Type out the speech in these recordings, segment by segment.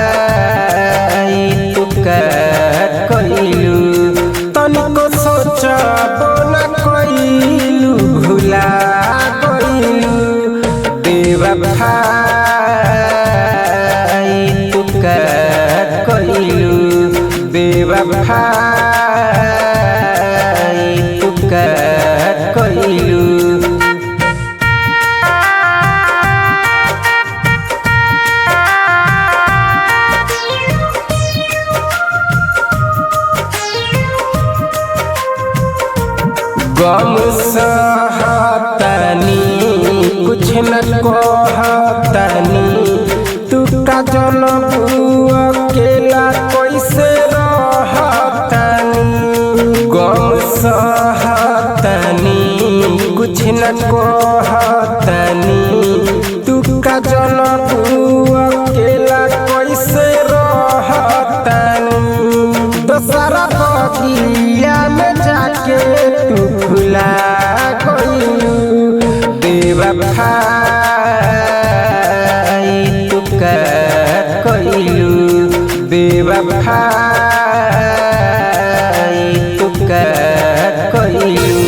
बेवफाई तू कइलू तनिको सोचबो न कइलू भुला गइलू बेवफाई तू कइलू बेवफाई तू कइलू गम सहतनी कुछ न कहतनी तू का जनबू अकेला कैसे रहतनी गम सहतनी कुछ न कहतनी तू का जनबू अकेला कैसे रहतनी दोसरा बगिया में जाके तू भुला गइलू बेवफाई तू कइलू बेवफाई तू कइलू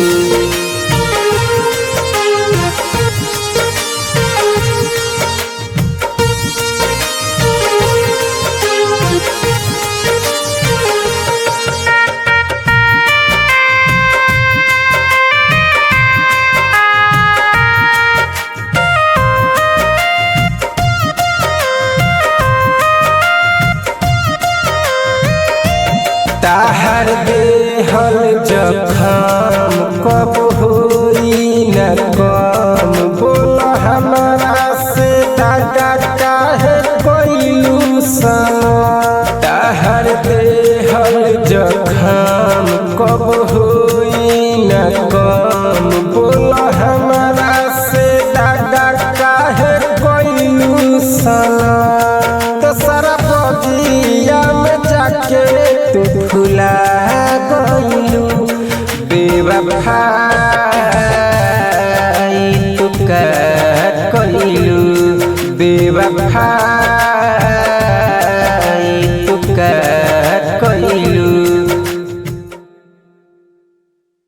ताहर देहल जखम कब होई न कम बोल हमरा से दादा काहे कइलू सनम ताहर देहल जखम कब होई न कम बोल हमरा से दादा काहे कइलू सनम दोसरा बगिया में जाके तू भुला गइलू बेवफाई तू कइलू बेवफाई